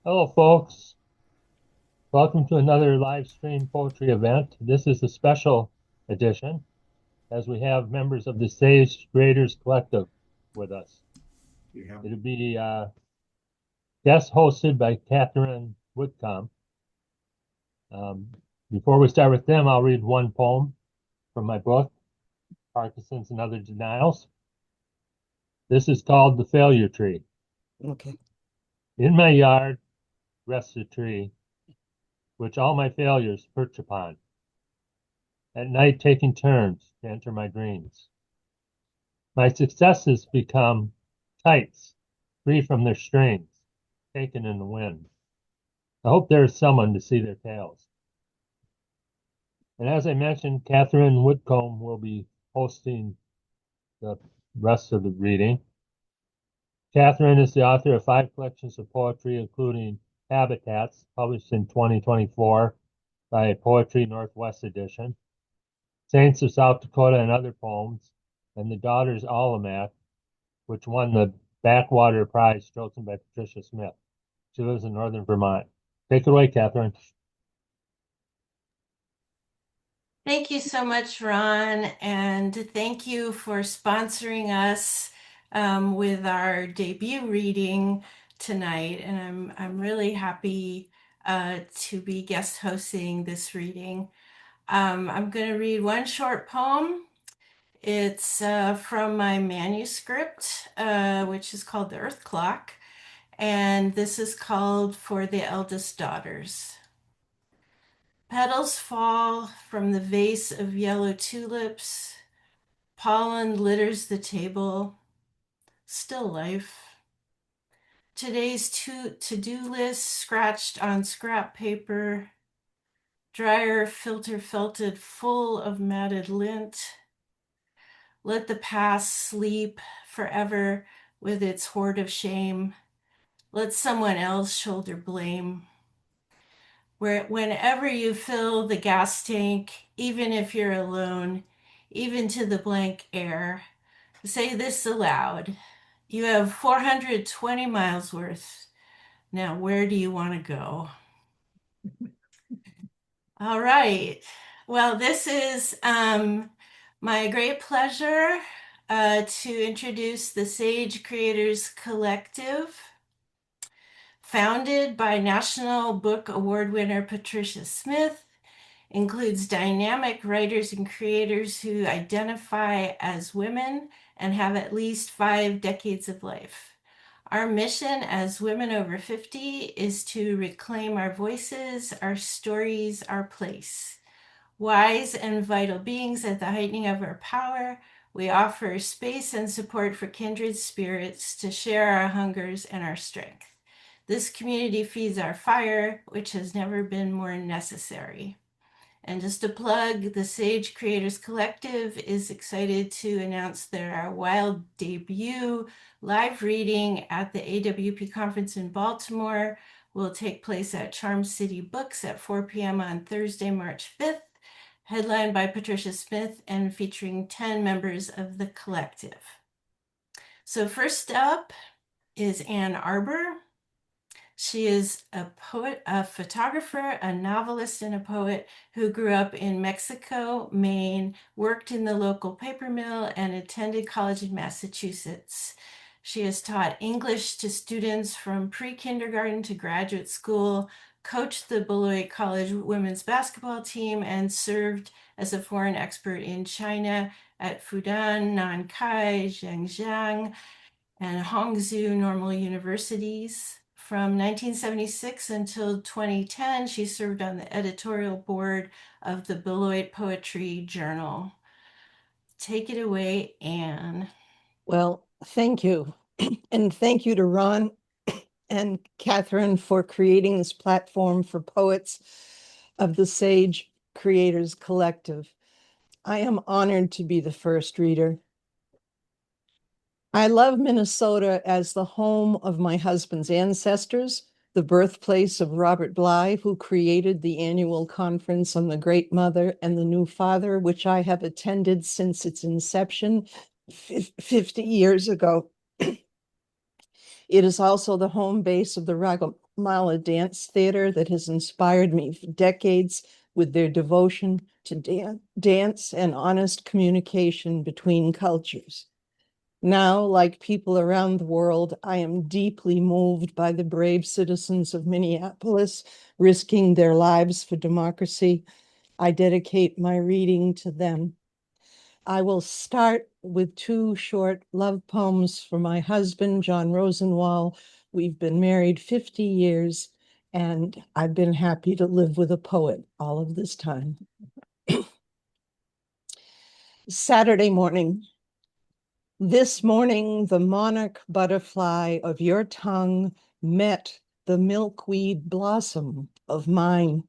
Hello, folks. Welcome to another live stream poetry event. This is a special edition as we have members of the Sage Graders Collective with us. Yeah. It'll be guest hosted by Katharine Whitcomb. Um, Before we start with them, I'll read one poem from my book, Parkinson's and Other Denials. This is called The Failure Tree. Okay. In my yard rests a tree which all my failures perch upon, at night taking turns to enter my dreams. My successes become kites, free from their strings, taken in the wind. I hope there is someone to see their tails. And as I mentioned, Katharine Whitcomb will be hosting the rest of the reading. Katharine is the author of 5 collections of poetry, including Habitats, published in 2024 by Poetry Northwest Edition, Saints of South Dakota and Other Poems, and The Daughter's Almanac, which won the Backwater Prize chosen by Patricia Smith. She lives in northern Vermont. Take it away, Katharine. Thank you so much, Ron, and thank you for sponsoring us with our debut reading tonight. And I'm really happy to be guest hosting this reading. I'm going to read one short poem. It's from my manuscript, which is called The Earth Clock, and this is called For the Eldest Daughters. Petals fall from the vase of yellow tulips. Pollen litters the table. Still life. Today's to-do list scratched on scrap paper. Dryer filter felted full of matted lint. Let the past sleep forever with its hoard of shame. Let someone else shoulder blame. Whenever you fill the gas tank, even if you're alone, even to the blank air, say this aloud. You have 420 miles worth. Now, where do you want to go? All right. Well, this is my great pleasure to introduce the Sage Creators Collective, founded by National Book Award winner Patricia Smith. Includes dynamic writers and creators who identify as women and have at least 5 decades of life. Our mission as women over 50 is to reclaim our voices, our stories, our place. Wise and vital beings at the heightening of our power, we offer space and support for kindred spirits to share our hungers and our strength. This community feeds our fire, which has never been more necessary. And just to plug, the Sage Creators Collective is excited to announce their wild debut live reading at the AWP conference in Baltimore will take place at Charm City Books at 4 p.m. on Thursday, March 5th, headlined by Patricia Smith and featuring 10 members of the collective. So first up is Ann Arbor. She is a poet, a photographer, a novelist, and a poet who grew up in Mexico, Maine, worked in the local paper mill, and attended college in Massachusetts. She has taught English to students from pre-kindergarten to graduate school, coached the Beloit College women's basketball team, and served as a foreign expert in China at Fudan, Nankai, Zhejiang, and Hangzhou Normal Universities. From 1976 until 2010, she served on the editorial board of the Beloit Poetry Journal. Take it away, Anne. Well, thank you. And thank you to Ron and Katharine for creating this platform for poets of the Sage Creators Collective. I am honored to be the first reader. I love Minnesota as the home of my husband's ancestors, the birthplace of Robert Bly, who created the annual conference on the Great Mother and the New Father, which I have attended since its inception 50 years ago. It is also the home base of the Mala Dance Theater that has inspired me for decades with their devotion to dance and honest communication between cultures. Now, like people around the world, I am deeply moved by the brave citizens of Minneapolis risking their lives for democracy. I dedicate my reading to them. I will start with two short love poems for my husband, John Rosenwald. We've been married 50 years, and I've been happy to live with a poet all of this time. Saturday morning. This morning, the monarch butterfly of your tongue met the milkweed blossom of mine.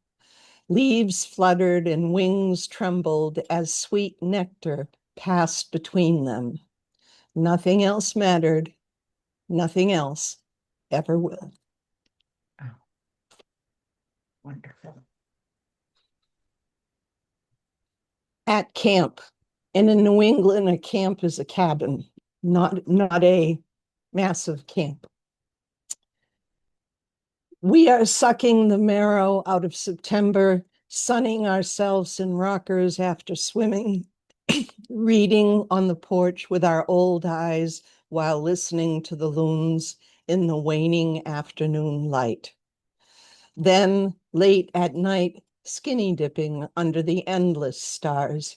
Leaves fluttered and wings trembled as sweet nectar passed between them. Nothing else mattered. Nothing else ever will. Oh, wonderful. At camp, and in New England, a camp is a cabin, not a massive camp. We are sucking the marrow out of September, sunning ourselves in rockers after swimming, reading on the porch with our old eyes while listening to the loons in the waning afternoon light. Then, late at night, skinny dipping under the endless stars.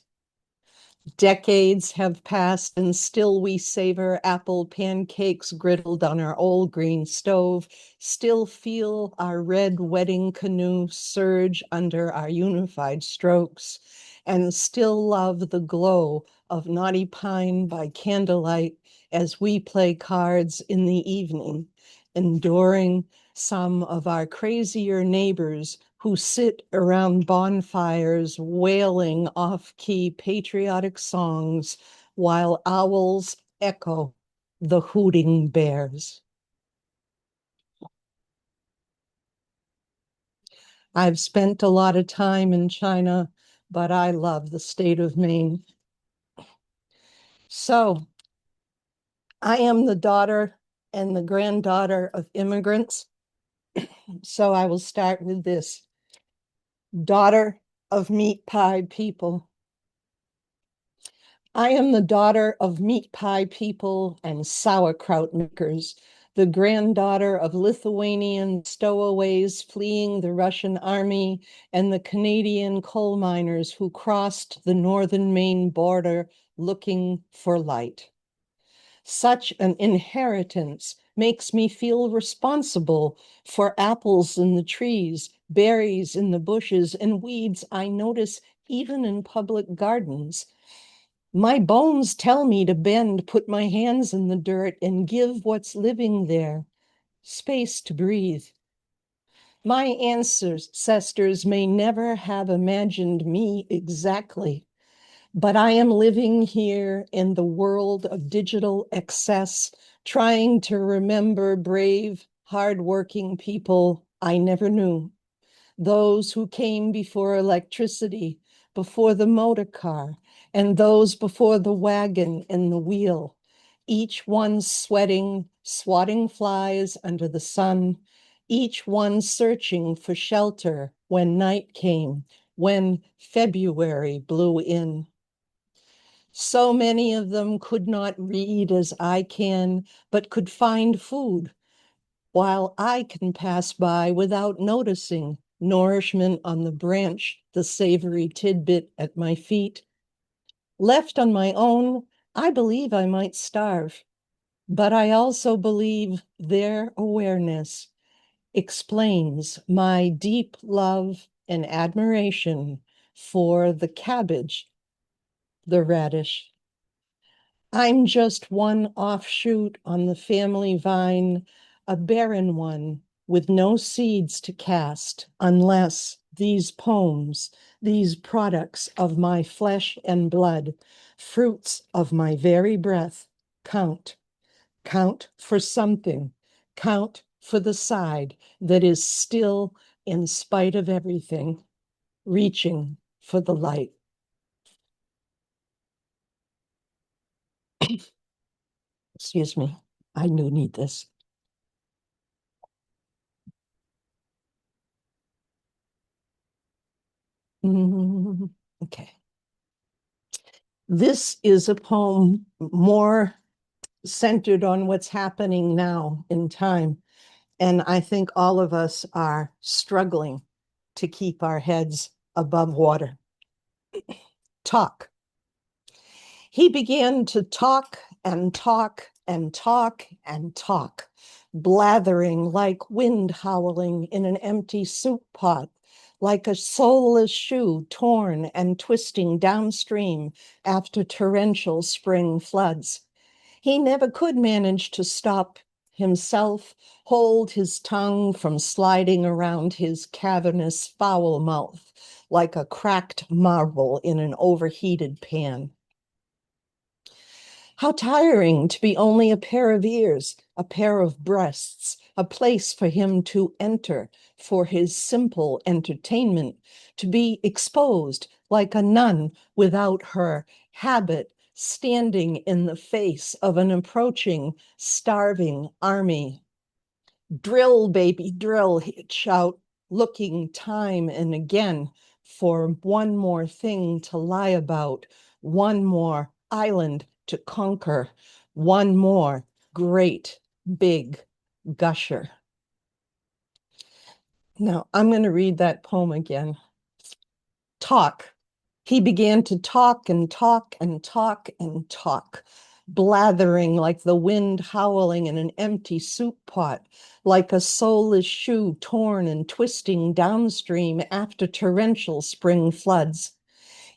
Decades have passed and still we savor apple pancakes griddled on our old green stove, still feel our red wedding canoe surge under our unified strokes, and still love the glow of knotty pine by candlelight as we play cards in the evening, enduring some of our crazier neighbors who sit around bonfires wailing off-key patriotic songs while owls echo the hooting bears. I've spent a lot of time in China, but I love the state of Maine. So, I am the daughter and the granddaughter of immigrants. So I will start with this. Daughter of meat pie people. I am the daughter of meat pie people and sauerkraut makers, the granddaughter of Lithuanian stowaways fleeing the Russian army and the Canadian coal miners who crossed the northern Maine border looking for light. Such an inheritance makes me feel responsible for apples in the trees, berries in the bushes, and weeds I notice even in public gardens. My bones tell me to bend, put my hands in the dirt, and give what's living there space to breathe. My ancestors may never have imagined me exactly, but I am living here in the world of digital excess, trying to remember brave, hardworking people I never knew. Those who came before electricity, before the motor car, and those before the wagon and the wheel, each one sweating, swatting flies under the sun, each one searching for shelter when night came, when February blew in. So many of them could not read as I can, but could find food, while I can pass by without noticing nourishment on the branch, the savory tidbit at my feet. Left on my own, I believe I might starve, but I also believe their awareness explains my deep love and admiration for the cabbage, the radish. I'm just one offshoot on the family vine, a barren one with no seeds to cast, unless these poems, these products of my flesh and blood, fruits of my very breath, count. Count for something. Count for the side that is still, in spite of everything, reaching for the light. Excuse me, I do need this. Okay. This is a poem more centered on what's happening now in time. And I think all of us are struggling to keep our heads above water. Talk. He began to talk and talk and talk and talk, blathering like wind howling in an empty soup pot, like a soulless shoe torn and twisting downstream after torrential spring floods. He never could manage to stop himself, hold his tongue from sliding around his cavernous foul mouth like a cracked marble in an overheated pan. How tiring to be only a pair of ears, a pair of breasts, a place for him to enter for his simple entertainment, to be exposed like a nun without her habit, standing in the face of an approaching, starving army. Drill, baby, drill, he'd shout, looking time and again for one more thing to lie about, one more island to conquer, one more great big gusher. Now, I'm going to read that poem again. Talk. He began to talk and talk and talk and talk, blathering like the wind howling in an empty soup pot, like a soulless shoe torn and twisting downstream after torrential spring floods.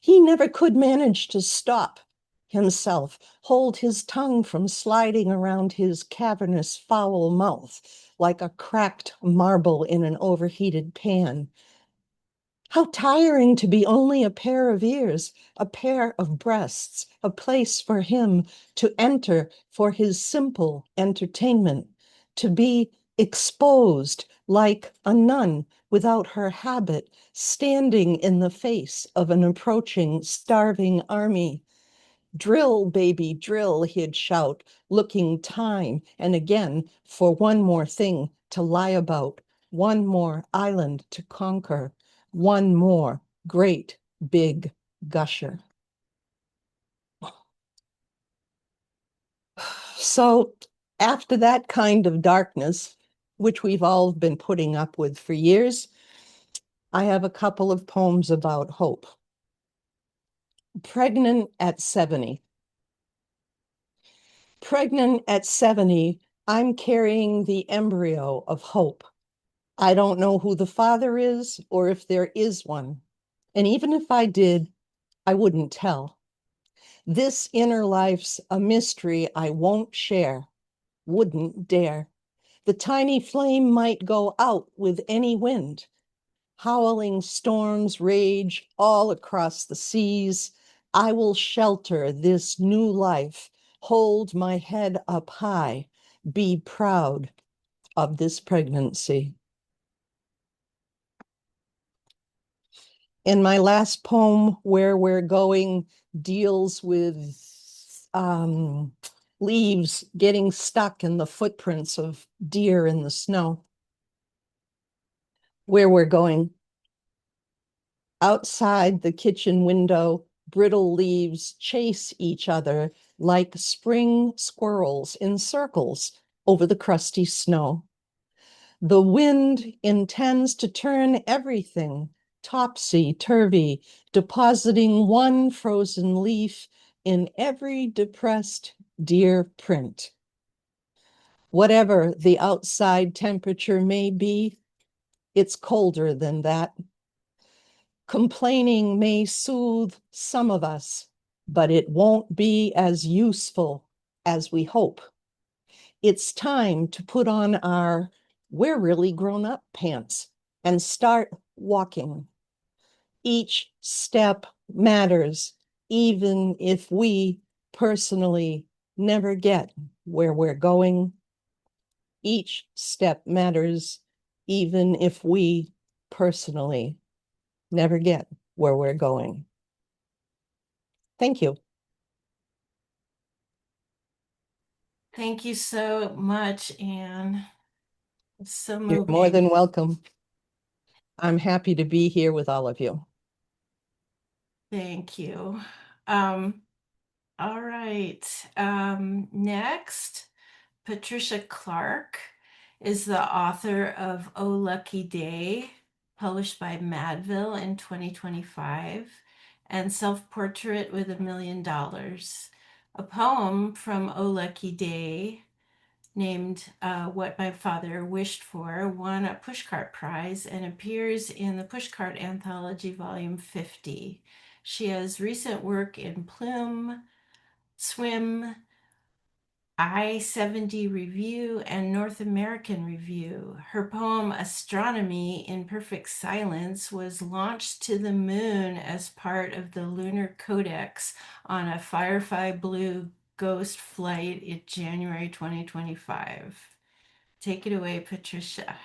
He never could manage to stop himself, hold his tongue from sliding around his cavernous foul mouth like a cracked marble in an overheated pan. How tiring to be only a pair of ears, a pair of breasts, a place for him to enter for his simple entertainment, to be exposed like a nun without her habit, standing in the face of an approaching starving army. Drill, baby, drill, he'd shout, looking time and again for one more thing to lie about, one more island to conquer, one more great big gusher. So after that kind of darkness, which we've all been putting up with for years, I have a couple of poems about hope. Pregnant at 70. Pregnant at 70, I'm carrying the embryo of hope. I don't know who the father is or if there is one. And even if I did, I wouldn't tell. This inner life's a mystery I won't share, wouldn't dare. The tiny flame might go out with any wind. Howling storms rage all across the seas. I will shelter this new life, hold my head up high, be proud of this pregnancy. And my last poem, Where We're Going, deals with leaves getting stuck in the footprints of deer in the snow. Where We're Going. Outside the kitchen window, brittle leaves chase each other like spring squirrels in circles over the crusty snow. The wind intends to turn everything topsy-turvy, depositing one frozen leaf in every depressed deer print. Whatever the outside temperature may be, it's colder than that. Complaining may soothe some of us, but it won't be as useful as we hope. It's time to put on our "we're really grown up" pants and start walking. Each step matters, even if we personally never get where we're going. Each step matters, even if we personally never get where we're going. Thank you. Thank you so much, Anne. It's so You're more moving. than welcome. I'm happy to be here with all of you. Thank you. All right. Next, Patricia Clark is the author of Oh Lucky Day, published by Madville in 2025, and Self-Portrait with $1,000,000. A poem from Oh Lucky Day named What My Father Wished For won a Pushcart Prize and appears in the Pushcart Anthology Volume 50. She has recent work in Plume, Swim, I-70 Review, and North American Review. Her poem Astronomy in Perfect Silence was launched to the moon as part of the Lunar Codex on a Firefly Blue Ghost flight in January 2025. Take it away, Patricia.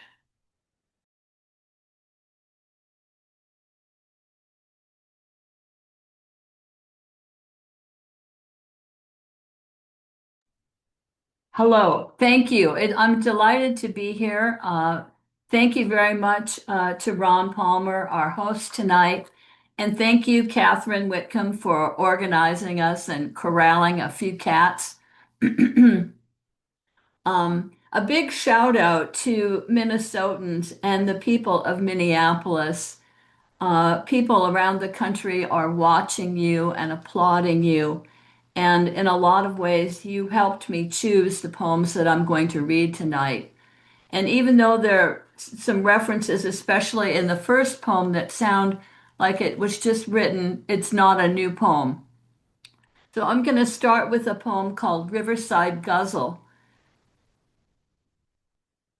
Hello, thank you. I'm delighted to be here. Thank you very much to Ron Palmer, our host tonight. And thank you, Katharine Whitcomb, for organizing us and corralling a few cats. A big shout out to Minnesotans and the people of Minneapolis. People around the country are watching you and applauding you. And in a lot of ways, you helped me choose the poems that I'm going to read tonight. And even though there are some references, especially in the first poem, that sound like it was just written, it's not a new poem. So I'm going to start with a poem called Riverside Guzzle.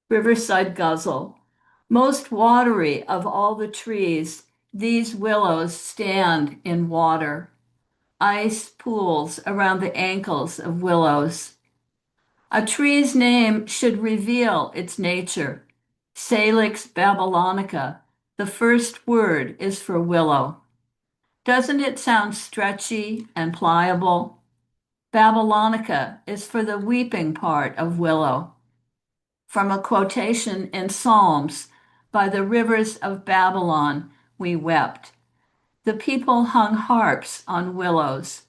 Riverside Guzzle. Most watery of all the trees, these willows stand in water. Ice pools around the ankles of willows. A tree's name should reveal its nature. Salix babylonica, the first word is for willow. Doesn't it sound stretchy and pliable? Babylonica is for the weeping part of willow. From a quotation in Psalms, by the rivers of Babylon we wept. The people hung harps on willows.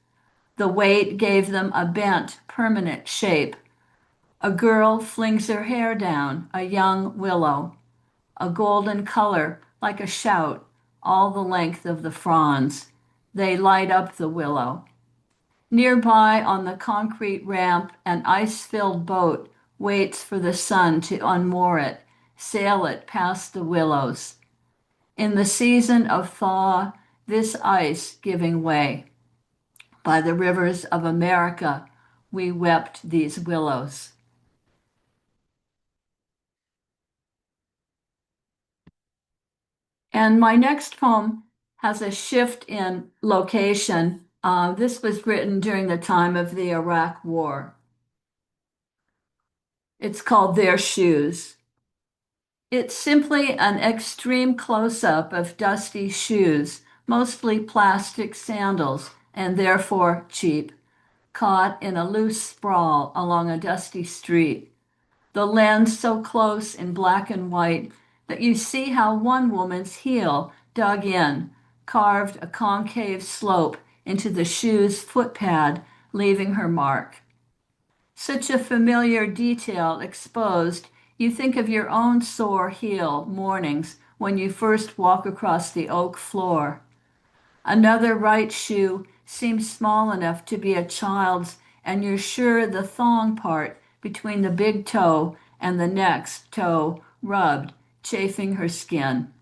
The weight gave them a bent, permanent shape. A girl flings her hair down, a young willow, a golden color like a shout, all the length of the fronds. They light up the willow. Nearby on the concrete ramp, an ice-filled boat waits for the sun to unmoor it, sail it past the willows. In the season of thaw, this ice giving way. By the rivers of America, we wept these willows. And my next poem has a shift in location. This was written during the time of the Iraq War. It's called Their Shoes. It's simply an extreme close-up of dusty shoes, mostly plastic sandals, and therefore cheap, caught in a loose sprawl along a dusty street. The lens so close in black and white that you see how one woman's heel dug in, carved a concave slope into the shoe's footpad, leaving her mark. Such a familiar detail exposed, you think of your own sore heel mornings when you first walk across the oak floor. Another right shoe seems small enough to be a child's, and you're sure the thong part between the big toe and the next toe rubbed, chafing her skin.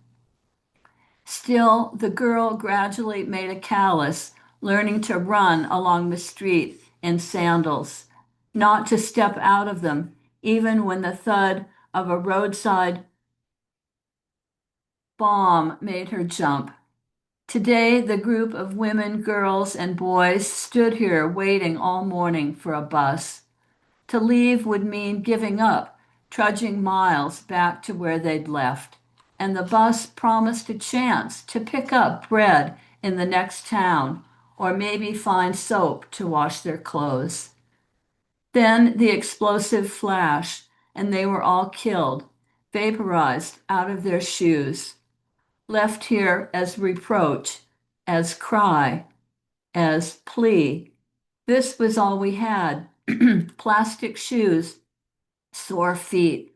Still, the girl gradually made a callus, learning to run along the street in sandals, not to step out of them, even when the thud of a roadside bomb made her jump. Today, the group of women, girls, and boys stood here waiting all morning for a bus. To leave would mean giving up, trudging miles back to where they'd left. And the bus promised a chance to pick up bread in the next town, or maybe find soap to wash their clothes. Then the explosive flash, and they were all killed, vaporized out of their shoes, left here as reproach, as cry, as plea. This was all we had. Plastic shoes, sore feet.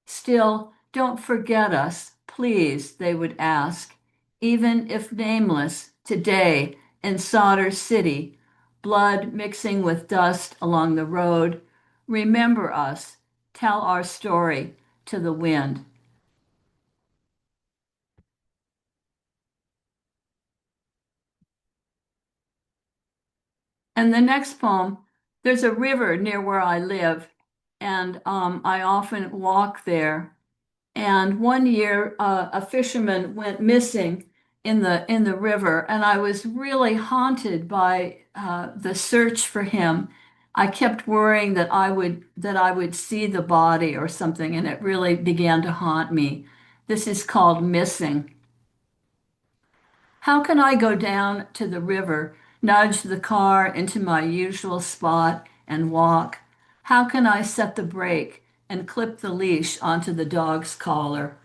Still, don't forget us, please, they would ask, even if nameless, today in Solder City, blood mixing with dust along the road. Remember us, tell our story to the wind. And the next poem, there's a river near where I live, and I often walk there. And one year, a fisherman went missing in the river, and I was really haunted by the search for him. I kept worrying that I would see the body or something, and it really began to haunt me. This is called Missing. How can I go down to the river, nudge the car into my usual spot, and walk? How can I set the brake and clip the leash onto the dog's collar?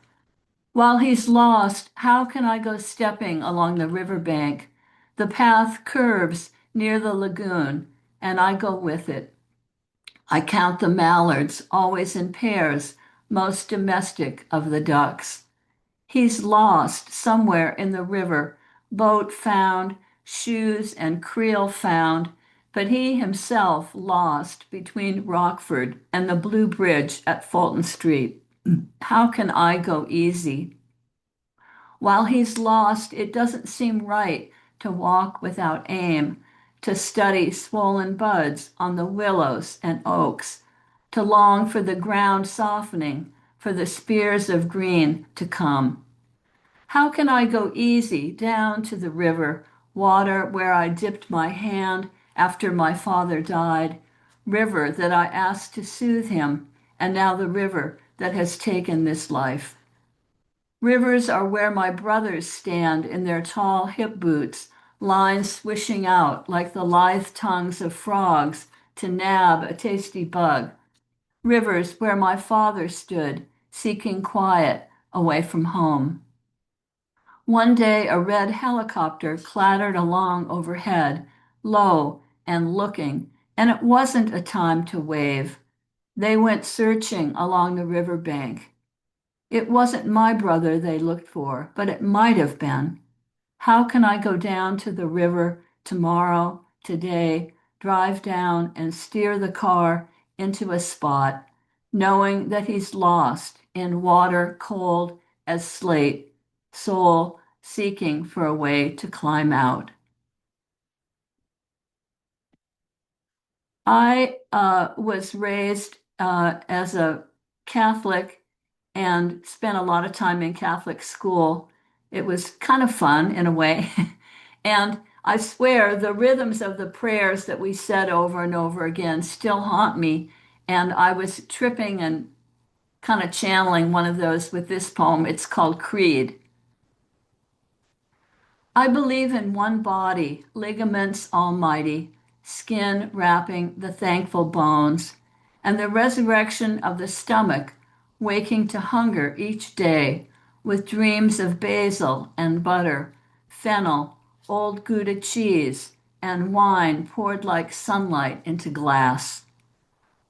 While he's lost, how can I go stepping along the riverbank? The path curves near the lagoon, and I go with it. I count the mallards, always in pairs, most domestic of the ducks. He's lost somewhere in the river, boat found, shoes and creel found, but he himself lost between Rockford and the Blue Bridge at Fulton Street. How can I go easy? While he's lost, it doesn't seem right to walk without aim, to study swollen buds on the willows and oaks, to long for the ground softening, for the spears of green to come. How can I go easy down to the river, water where I dipped my hand after my father died, river that I asked to soothe him, and now the river that has taken this life? Rivers are where my brothers stand in their tall hip boots, lines swishing out like the lithe tongues of frogs to nab a tasty bug. Rivers where my father stood, seeking quiet away from home. One day a red helicopter clattered along overhead, low and looking, and it wasn't a time to wave. They went searching along the riverbank. It wasn't my brother they looked for, but it might have been. How can I go down to the river tomorrow, today, drive down and steer the car into a spot, knowing that he's lost in water cold as slate, soul seeking for a way to climb out? I was raised as a Catholic and spent a lot of time in Catholic school. It was kind of fun in a way. And I swear the rhythms of the prayers that we said over and over again still haunt me. And I was tripping and kind of channeling one of those with this poem. It's called Creed. I believe in one body, ligaments almighty, skin wrapping the thankful bones, and the resurrection of the stomach, waking to hunger each day, with dreams of basil and butter, fennel, old Gouda cheese, and wine poured like sunlight into glass.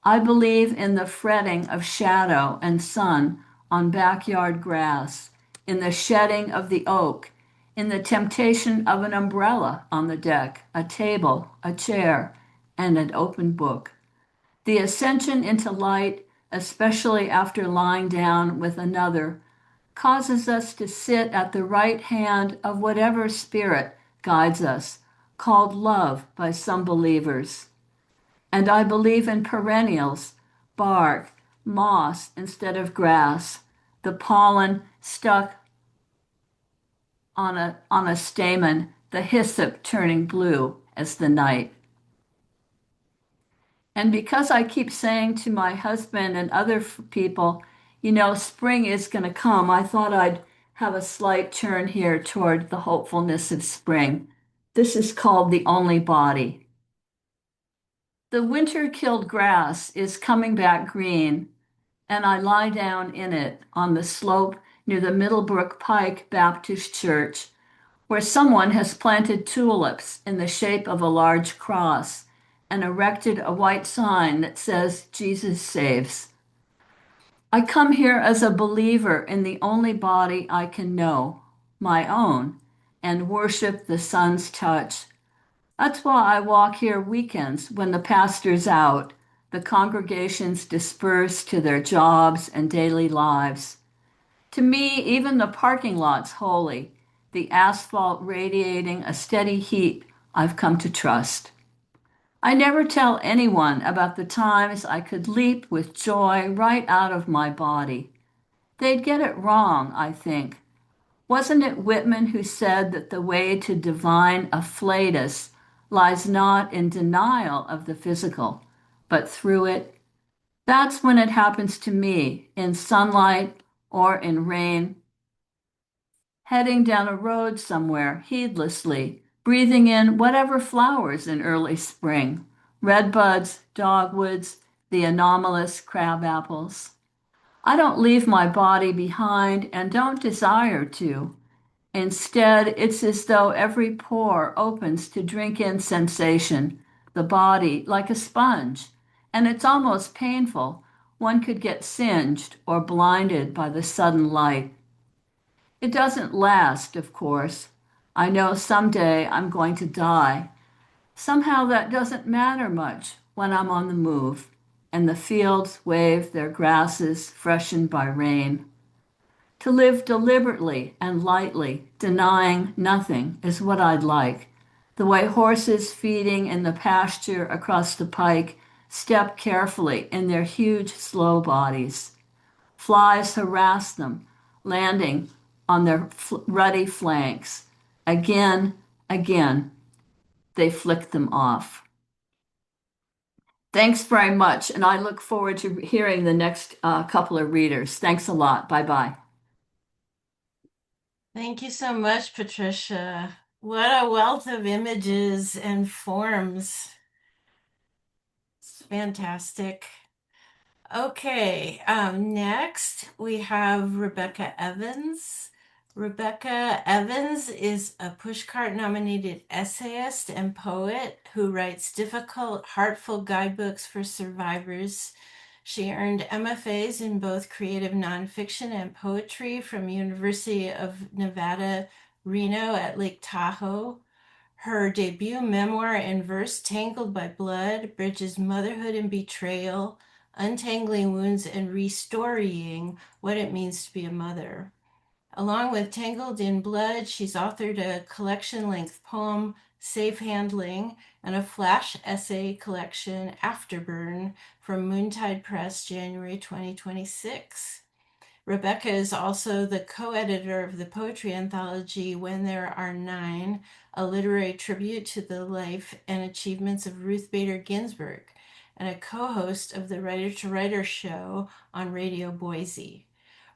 I believe in the fretting of shadow and sun on backyard grass, in the shedding of the oak, in the temptation of an umbrella on the deck, a table, a chair, and an open book. The ascension into light, especially after lying down with another, causes us to sit at the right hand of whatever spirit guides us, called love by some believers. And I believe in perennials, bark, moss instead of grass, the pollen stuck on a stamen, the hyssop turning blue as the night. And because I keep saying to my husband and other people, you know, spring is going to come, I thought I'd have a slight turn here toward the hopefulness of spring. This is called The Only Body. The winter-killed grass is coming back green, and I lie down in it on the slope near the Middlebrook Pike Baptist Church, where someone has planted tulips in the shape of a large cross and erected a white sign that says, Jesus saves. I come here as a believer in the only body I can know, my own, and worship the sun's touch. That's why I walk here weekends when the pastor's out, the congregations disperse to their jobs and daily lives. To me, even the parking lot's holy, the asphalt radiating a steady heat I've come to trust. I never tell anyone about the times I could leap with joy right out of my body. They'd get it wrong, I think. Wasn't it Whitman who said that the way to divine afflatus lies not in denial of the physical, but through it? That's when it happens to me, in sunlight or in rain, heading down a road somewhere heedlessly, breathing in whatever flowers in early spring, redbuds, dogwoods, the anomalous crab apples. I don't leave my body behind and don't desire to. Instead, it's as though every pore opens to drink in sensation, the body like a sponge, and it's almost painful. One could get singed or blinded by the sudden light. It doesn't last, of course. I know someday I'm going to die. Somehow that doesn't matter much when I'm on the move, and the fields wave their grasses freshened by rain. To live deliberately and lightly, denying nothing, is what I'd like. The way horses feeding in the pasture across the pike step carefully in their huge, slow bodies. Flies harass them, landing on their ruddy flanks. Again, again, they flick them off. Thanks very much, and I look forward to hearing the next couple of readers. Thanks a lot. Bye-bye. Thank you so much, Patricia. What a wealth of images and forms. It's fantastic. Okay, next we have Rebecca Evans. Rebecca Evans is a Pushcart-nominated essayist and poet who writes difficult, heartful guidebooks for survivors. She earned MFAs in both creative nonfiction and poetry from University of Nevada, Reno at Lake Tahoe. Her debut memoir in verse, Tangled by Blood, bridges motherhood and betrayal, untangling wounds, and restoring what it means to be a mother. Along with Tangled in Blood, she's authored a collection-length poem, Safe Handling, and a flash essay collection, Afterburn, from Moontide Press, January 2026. Rebecca is also the co-editor of the poetry anthology When There Are Nine, a literary tribute to the life and achievements of Ruth Bader Ginsburg, and a co-host of the Writer to Writer show on Radio Boise.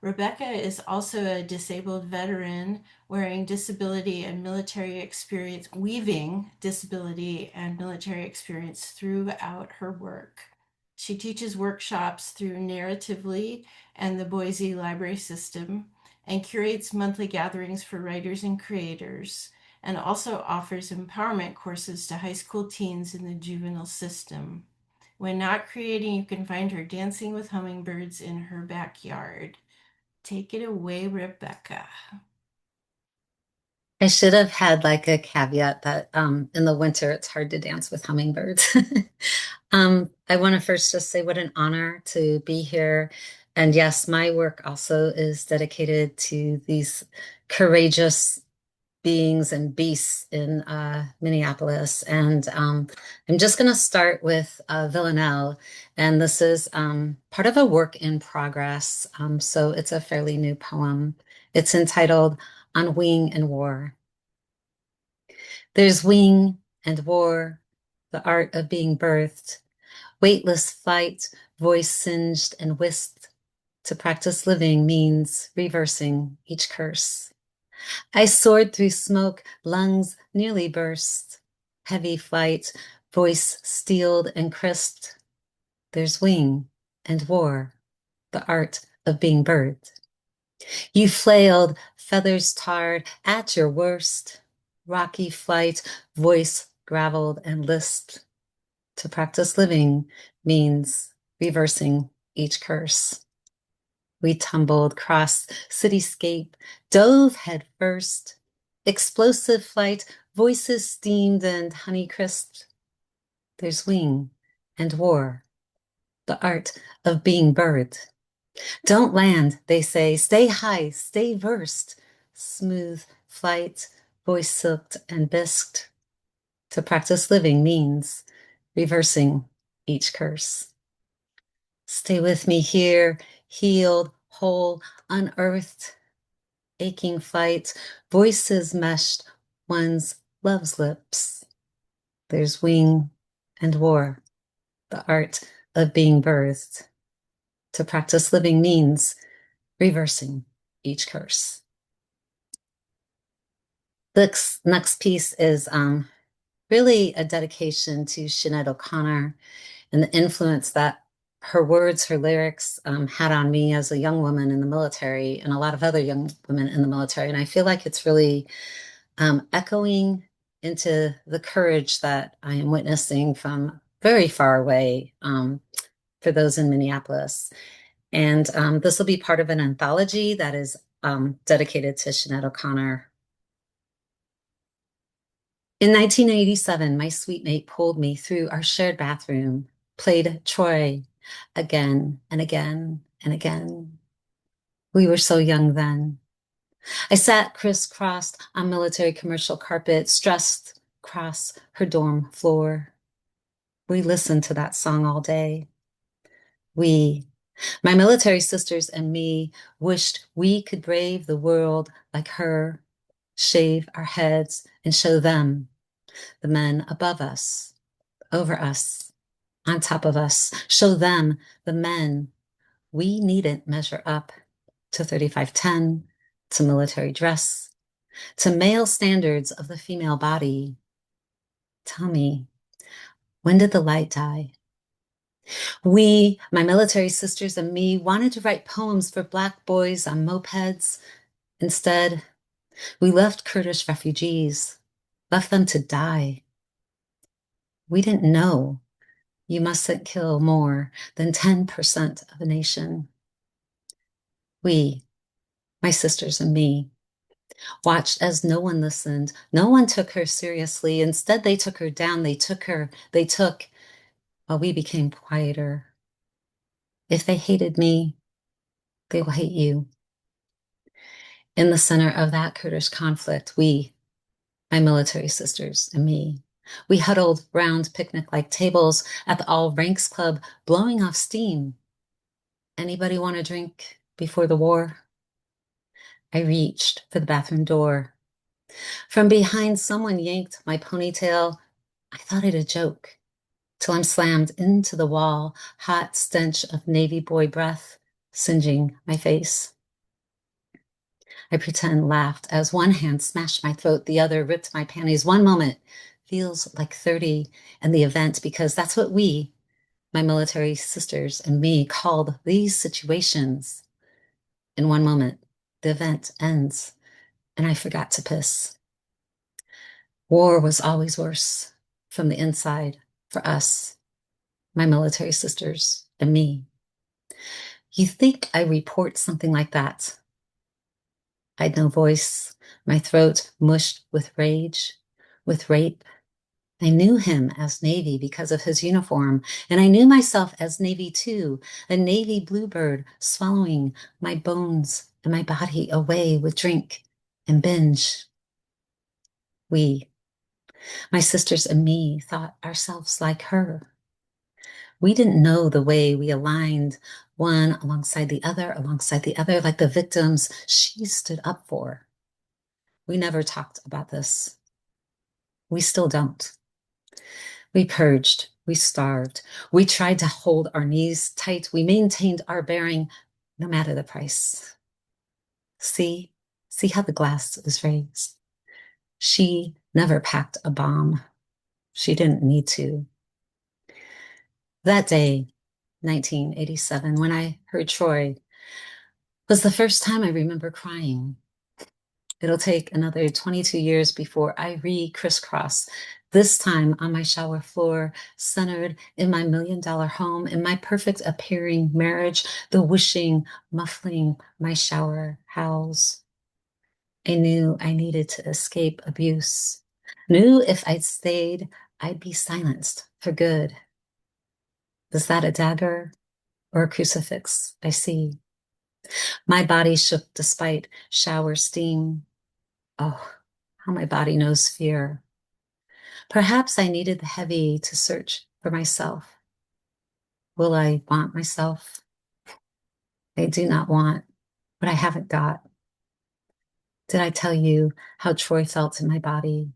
Rebecca is also a disabled veteran weaving disability and military experience throughout her work. She teaches workshops through Narratively and the Boise Library System, and curates monthly gatherings for writers and creators, and also offers empowerment courses to high school teens in the juvenile system. When not creating, you can find her dancing with hummingbirds in her backyard. Take it away, Rebecca. I should have had like a caveat that in the winter it's hard to dance with hummingbirds. I want to first just say what an honor to be here. And yes, my work also is dedicated to these courageous beings and beasts in Minneapolis. And I'm just going to start with Villanelle. And this is part of a work in progress. So it's a fairly new poem. It's entitled On Wing and War. There's wing and war, the art of being birthed, weightless flight, voice singed and whisked. To practice living means reversing each curse. I soared through smoke, lungs nearly burst. Heavy flight, voice steeled and crisped. There's wing and war, the art of being birthed. You flailed, feathers tarred, at your worst. Rocky flight, voice graveled and lisped. To practice living means reversing each curse. We tumbled, crossed cityscape, dove head first. Explosive flight, voices steamed and honey crisped. There's wing and war, the art of being bird. Don't land, they say, stay high, stay versed. Smooth flight, voice silked and bisked. To practice living means reversing each curse. Stay with me here, healed, whole, unearthed, aching flight, voices meshed, one's love's lips. There's wing and war, the art of being birthed. To practice living means reversing each curse. This next piece is really a dedication to Sinead O'Connor and the influence that her words, her lyrics had on me as a young woman in the military and a lot of other young women in the military. And I feel like it's really echoing into the courage that I am witnessing from very far away for those in Minneapolis. And this will be part of an anthology that is dedicated to Sinead O'Connor. In 1987, my sweet mate pulled me through our shared bathroom, played Troy again and again and again. We were so young then. I sat crisscrossed on military commercial carpet, stressed across her dorm floor. We listened to that song all day. We, my military sisters and me, wished we could brave the world like her, shave our heads and show them, the men above us, over us, on top of us, show them, the men, we needn't measure up to 3510, to military dress, to male standards of the female body. Tell me, when did the light die? We, my military sisters and me, wanted to write poems for Black boys on mopeds. Instead, we left Kurdish refugees, left them to die. We didn't know you mustn't kill more than 10% of a nation. We, my sisters and me, watched as no one listened. No one took her seriously. Instead, they took her down. They took, while we became quieter. If they hated me, they will hate you. In the center of that Kurdish conflict, we, my military sisters and me, we huddled round picnic-like tables at the All Ranks Club, blowing off steam. Anybody want a drink before the war? I reached for the bathroom door. From behind, someone yanked my ponytail. I thought it a joke, till I'm slammed into the wall, hot stench of Navy boy breath singeing my face. I pretend laughed as one hand smashed my throat, the other ripped my panties. One moment feels like 30 and the event, because that's what we, my military sisters and me, called these situations. In one moment, the event ends and I forgot to piss. War was always worse from the inside for us, my military sisters and me. You think I report something like that? I'd no voice, my throat mushed with rage, with rape. I knew him as Navy because of his uniform, and I knew myself as Navy too, a Navy bluebird swallowing my bones and my body away with drink and binge. We, my sisters and me, thought ourselves like her. We didn't know the way we aligned one alongside the other, like the victims she stood up for. We never talked about this. We still don't. We purged, we starved, we tried to hold our knees tight, we maintained our bearing no matter the price. See how the glass is raised. She never packed a bomb. She didn't need to. That day, 1987, when I heard Troy, was the first time I remember crying. It'll take another 22 years before I crisscross, this time on my shower floor, centered in my $1 million home, in my perfect appearing marriage, the whooshing, muffling my shower howls. I knew I needed to escape abuse, knew if I'd stayed, I'd be silenced for good. Is that a dagger or a crucifix I see? My body shook despite shower steam. Oh, how my body knows fear. Perhaps I needed the heavy to search for myself. Will I want myself? I do not want what I haven't got. Did I tell you how Troy felt in my body?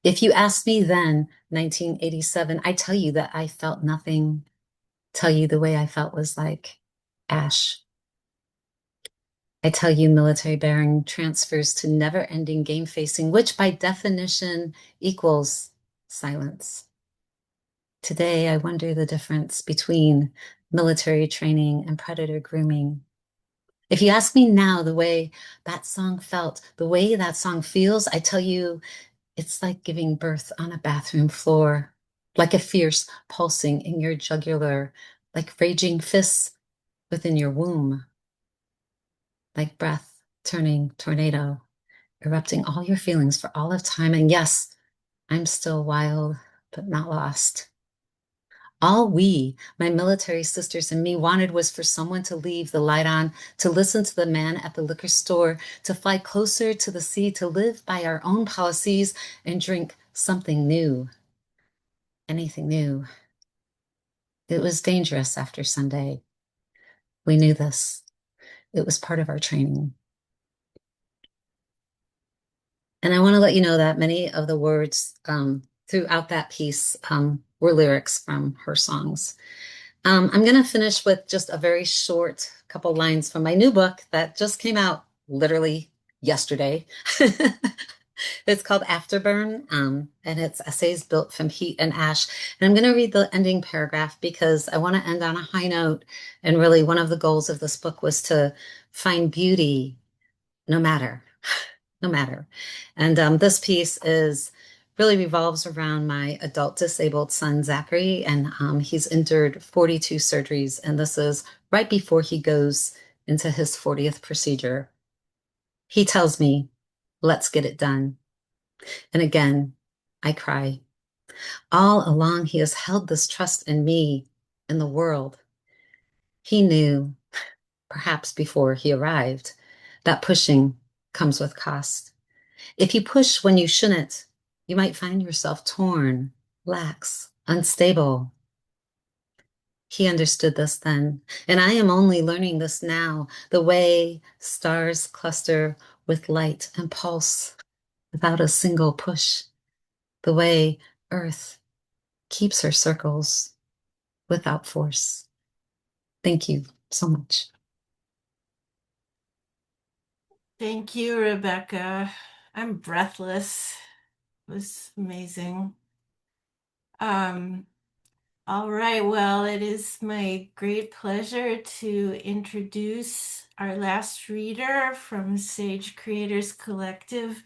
If you asked me then, 1987, I tell you that I felt nothing. Tell you the way I felt was like ash. I tell you military bearing transfers to never-ending game facing, which by definition equals silence. Today, I wonder the difference between military training and predator grooming. If you ask me now the way that song felt, the way that song feels, I tell you it's like giving birth on a bathroom floor, like a fierce pulsing in your jugular, like raging fists within your womb, like breath turning tornado, erupting all your feelings for all of time. And yes, I'm still wild, but not lost. All we, my military sisters and me, wanted was for someone to leave the light on, to listen to the man at the liquor store, to fly closer to the sea, to live by our own policies and drink something new. Anything new. It was dangerous after Sunday. We knew this. It was part of our training. And I want to let you know that many of the words throughout that piece were lyrics from her songs. I'm going to finish with just a very short couple lines from my new book that just came out literally yesterday. It's called Afterburn, and it's essays built from heat and ash. And I'm going to read the ending paragraph because I want to end on a high note. And really, one of the goals of this book was to find beauty no matter. No matter. And this piece really revolves around my adult disabled son, Zachary, and he's endured 42 surgeries, and this is right before he goes into his 40th procedure. He tells me, let's get it done. And again, I cry. All along, he has held this trust in me, in the world. He knew, perhaps before he arrived, that pushing comes with cost. If you push when you shouldn't, you might find yourself torn, lax, unstable. He understood this then, and I am only learning this now, the way stars cluster with light and pulse without a single push, the way Earth keeps her circles without force. Thank you so much. Thank you, Rebecca. I'm breathless. It was amazing. All right, well, it is my great pleasure to introduce our last reader from Sage Creators Collective,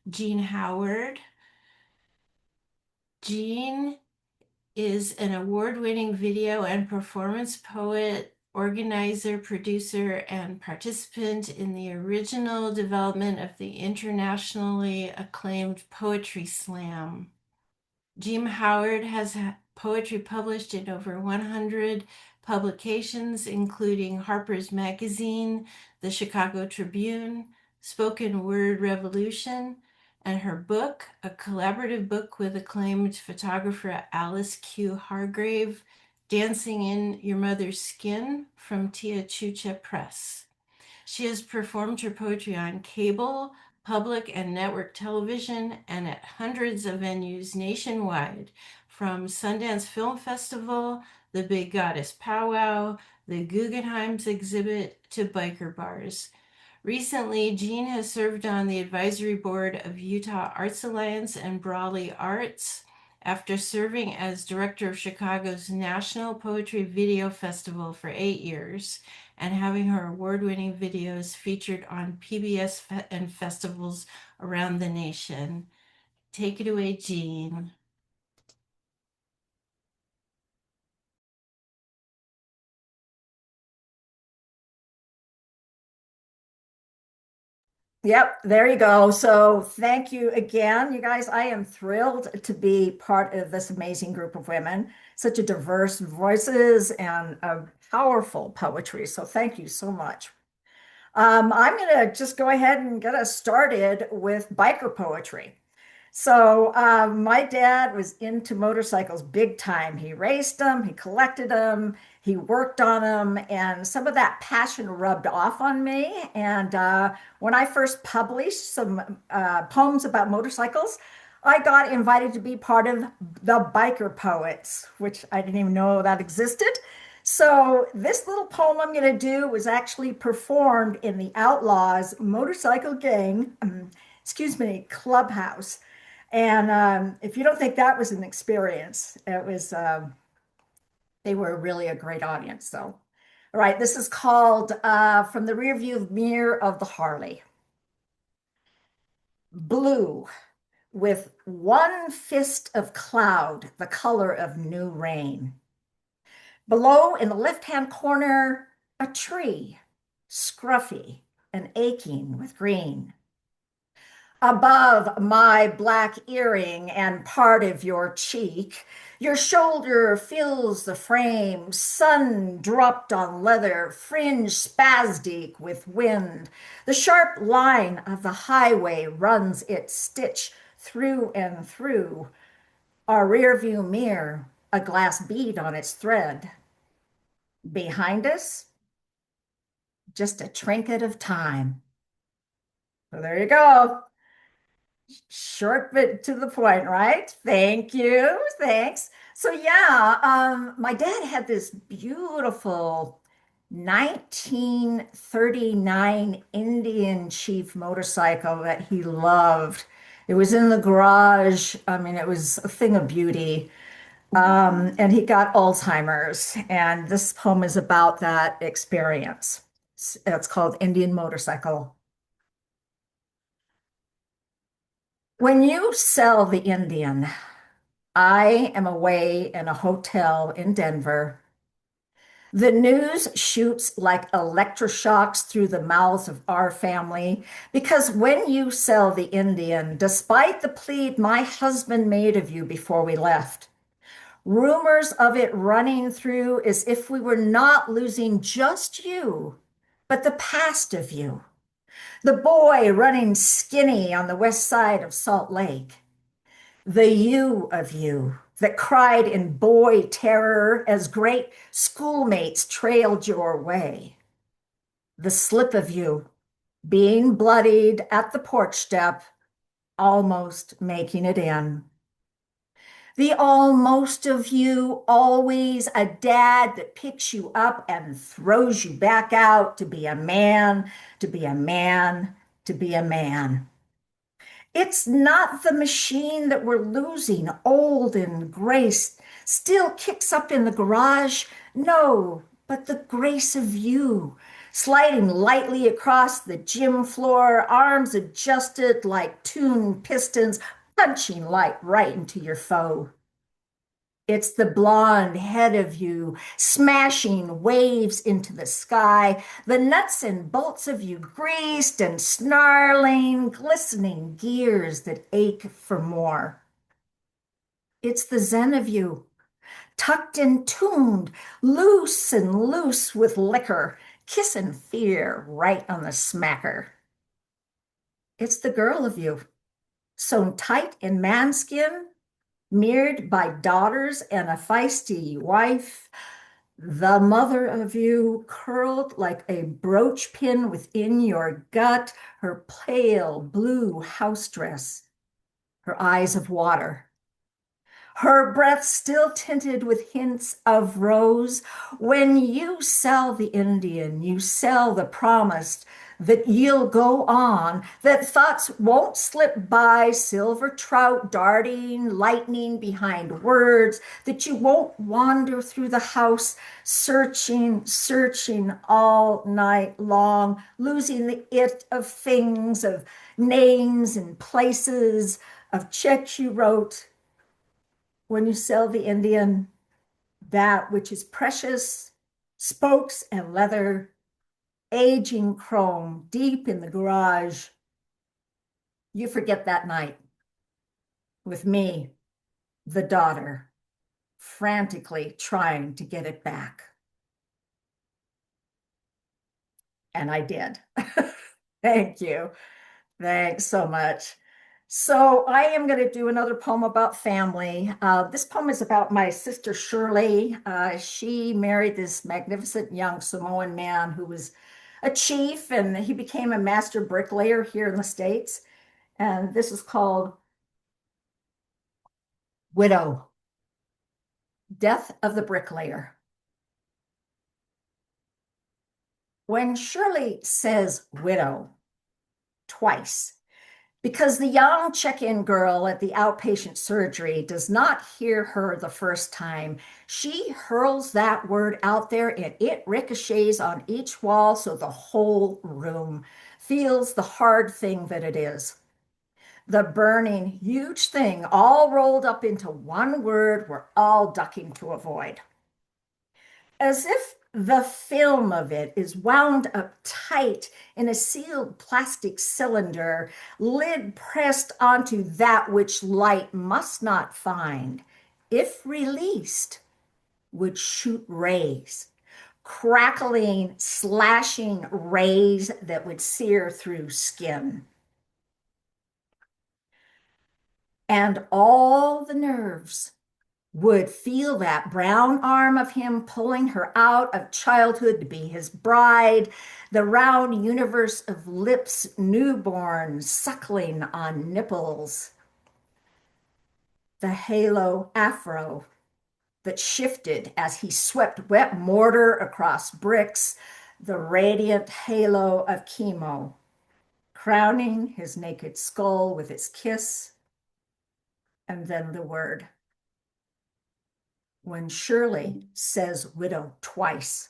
Jean Howard. Jean is an award-winning video and performance poet, organizer, producer, and participant in the original development of the internationally acclaimed Poetry Slam. Jean Howard has poetry published in over 100 publications, including Harper's Magazine, the Chicago Tribune, Spoken Word Revolution, and her book, a collaborative book with acclaimed photographer Alice Q. Hargrave, Dancing in Your Mother's Skin, from Tia Chucha Press. She has performed her poetry on cable, public and network television, and at hundreds of venues nationwide, from Sundance Film Festival, the Big Goddess Powwow, the Guggenheim's exhibit, to biker bars. Recently, Jean has served on the advisory board of Utah Arts Alliance and Brawley Arts, after serving as director of Chicago's National Poetry Video Festival for 8 years and having her award-winning videos featured on PBS and festivals around the nation. Take it away, Jean. Yep, there you go. So thank you again, you guys. I am thrilled to be part of this amazing group of women, such a diverse voices and a powerful poetry. So thank you so much. I'm going to just go ahead and get us started with biker poetry. So my dad was into motorcycles big time. He raced them, he collected them, he worked on them, and some of that passion rubbed off on me. And when I first published some poems about motorcycles, I got invited to be part of the Biker Poets, which I didn't even know that existed. So this little poem I'm going to do was actually performed in the Outlaws Motorcycle Gang, excuse me, clubhouse. And if you don't think that was an experience, it was, they were really a great audience. So, all right, this is called From the Rearview Mirror of the Harley. Blue, with one fist of cloud, the color of new rain. Below, in the left-hand corner, a tree, scruffy and aching with green. Above my black earring and part of your cheek, your shoulder fills the frame, sun dropped on leather, fringe spastic with wind. The sharp line of the highway runs its stitch through and through. Our rearview mirror, a glass bead on its thread. Behind us, just a trinket of time. So there you go. Short but to the point, right? Thank you. Thanks. So yeah, my dad had this beautiful 1939 Indian Chief motorcycle that he loved. It was in the garage. I mean, it was a thing of beauty. And he got Alzheimer's, and this poem is about that experience. It's called Indian Motorcycle. When you sell the Indian, I am away in a hotel in Denver. The news shoots like electroshocks through the mouths of our family because when you sell the Indian, despite the plead my husband made of you before we left, rumors of it running through as if we were not losing just you, but the past of you. The boy running skinny on the west side of Salt Lake. The you of you that cried in boy terror as great schoolmates trailed your way. The slip of you being bloodied at the porch step, almost making it in. The almost of you, always a dad that picks you up and throws you back out to be a man, to be a man, to be a man. It's not the machine that we're losing, old and grace, still kicks up in the garage. No, but the grace of you, sliding lightly across the gym floor, arms adjusted like tuned pistons, punching light right into your foe. It's the blonde head of you, smashing waves into the sky, the nuts and bolts of you greased and snarling, glistening gears that ache for more. It's the zen of you, tucked and tuned, loose and loose with liquor, kissing fear right on the smacker. It's the girl of you, sewn tight in manskin, mirrored by daughters and a feisty wife, the mother of you curled like a brooch pin within your gut, her pale blue house dress, her eyes of water. her breath still tinted with hints of rose. When you sell the Indian, you sell the promise that you'll go on, that thoughts won't slip by, silver trout darting, lightning behind words, that you won't wander through the house searching, searching all night long, losing the it of things, of names and places, of checks you wrote. When you sell the Indian, that which is precious, spokes and leather, aging chrome deep in the garage, you forget that night with me, the daughter, frantically trying to get it back. And I did. Thank you. Thanks so much. So I am going to do another poem about family. This poem is about my sister Shirley. She married this magnificent young Samoan man who was a chief, and he became a master bricklayer here in the States. And this is called Widow, Death of the Bricklayer. When Shirley says widow twice, because the young check-in girl at the outpatient surgery does not hear her the first time, she hurls that word out there and it ricochets on each wall so the whole room feels the hard thing that it is. The burning, huge thing all rolled up into one word we're all ducking to avoid. As if the film of it is wound up tight in a sealed plastic cylinder, lid pressed onto that which light must not find, if released, would shoot rays, crackling, slashing rays that would sear through skin. And all the nerves would feel that brown arm of him pulling her out of childhood to be his bride, the round universe of lips newborn suckling on nipples, the halo afro that shifted as he swept wet mortar across bricks, the radiant halo of chemo, crowning his naked skull with its kiss, and then the word. When Shirley says widow twice,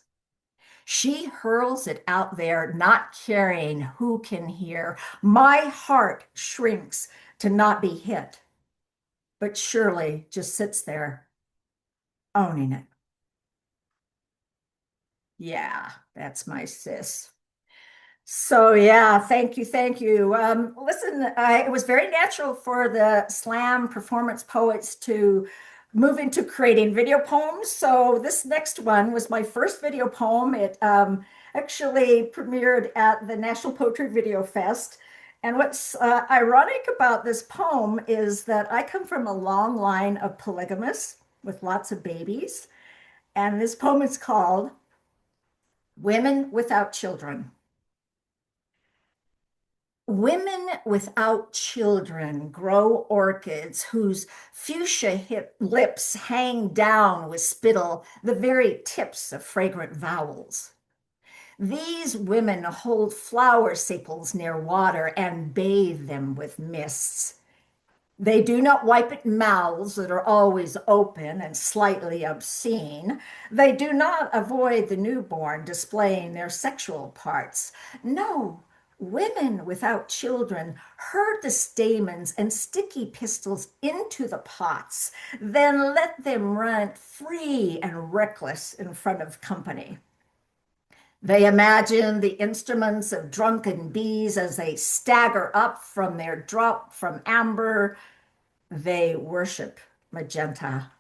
she hurls it out there, not caring who can hear. My heart shrinks to not be hit, but Shirley just sits there, owning it. Yeah, that's my sis. So yeah, thank you, thank you. Listen, it was very natural for the slam performance poets to move into creating video poems. So this next one was my first video poem. It actually premiered at the National Poetry Video Fest. And what's ironic about this poem is that I come from a long line of polygamists with lots of babies. And this poem is called Women Without Children. Women without children grow orchids whose fuchsia lips hang down with spittle, the very tips of fragrant vowels. These women hold flower sepals near water and bathe them with mists. They do not wipe at mouths that are always open and slightly obscene. They do not avoid the newborn displaying their sexual parts. No, women without children herd the stamens and sticky pistils into the pots, then let them run free and reckless in front of company. They imagine the instruments of drunken bees as they stagger up from their drop from amber. They worship magenta.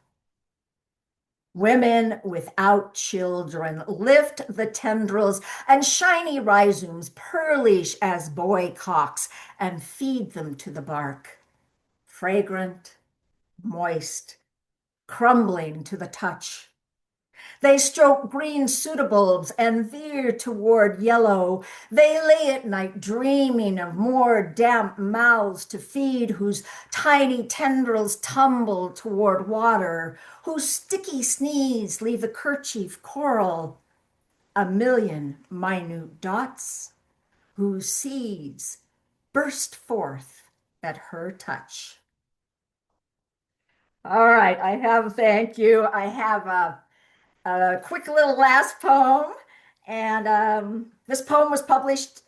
Women without children lift the tendrils and shiny rhizomes, pearlish as boy cocks, and feed them to the bark. Fragrant, moist, crumbling to the touch. They stroke green pseudobulbs and veer toward yellow. They lay at night dreaming of more damp mouths to feed, whose tiny tendrils tumble toward water, whose sticky sneeze leave the kerchief coral, a million minute dots, whose seeds burst forth at her touch. All right, thank you. I have a quick little last poem. And this poem was published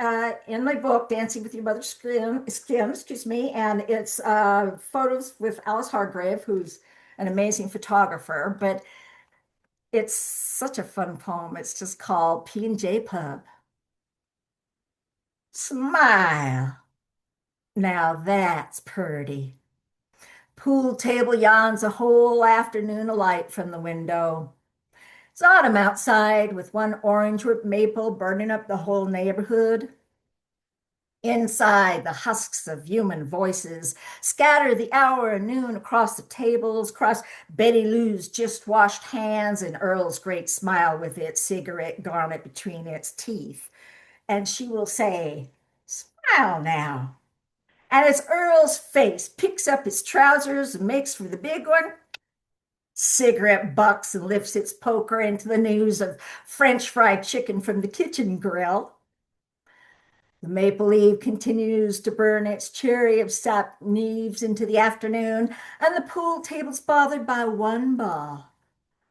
in my book, Dancing with Your Mother's Skin, excuse me. And it's photos with Alice Hargrave, who's an amazing photographer. But it's such a fun poem. It's just called P&J Pub. Smile. Now that's purty. Pool table yawns a whole afternoon alight from the window. It's autumn outside with one orange maple burning up the whole neighborhood. Inside, the husks of human voices scatter the hour of noon across the tables, across Betty Lou's just washed hands and Earl's great smile with its cigarette garnet between its teeth. And she will say, "Smile now." And as Earl's face picks up his trousers and makes for the big one, cigarette bucks and lifts its poker into the news of French fried chicken from the kitchen grill. The maple leaf continues to burn its cherry of sap leaves into the afternoon, and the pool table's bothered by one ball,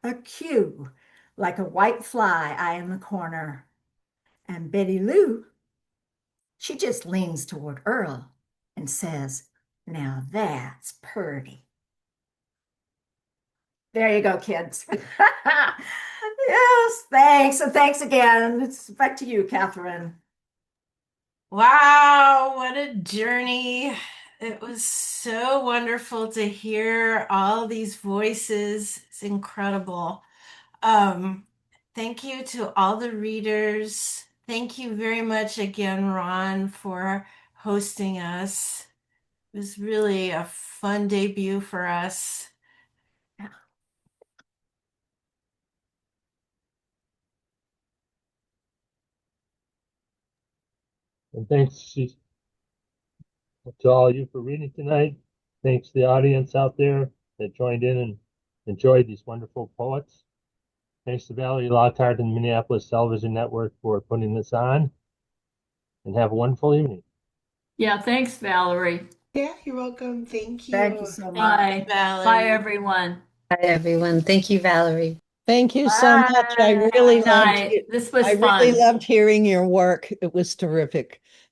a cue, like a white fly eye in the corner. And Betty Lou, she just leans toward Earl and says, "Now that's purty." There you go, kids. Yes, thanks. And thanks again. It's back to you, Katharine. Wow, what a journey. It was so wonderful to hear all these voices. It's incredible. Um, Thank you to all the readers. Thank you very much again, Ron, for hosting us. It was really a fun debut for us. And thanks to all of you for reading tonight. Thanks to the audience out there that joined in and enjoyed these wonderful poets. Thanks to Valerie Lockhart and the Minneapolis Television Network for putting this on. And have a wonderful evening. Yeah, thanks, Valerie. Yeah, you're welcome. Thank you. Thank you so much. Bye. Valerie. Bye, everyone. Bye, everyone. Thank you, Valerie. Thank you so much. I really Good loved night. it. This was I fun. really loved hearing your work. It was terrific.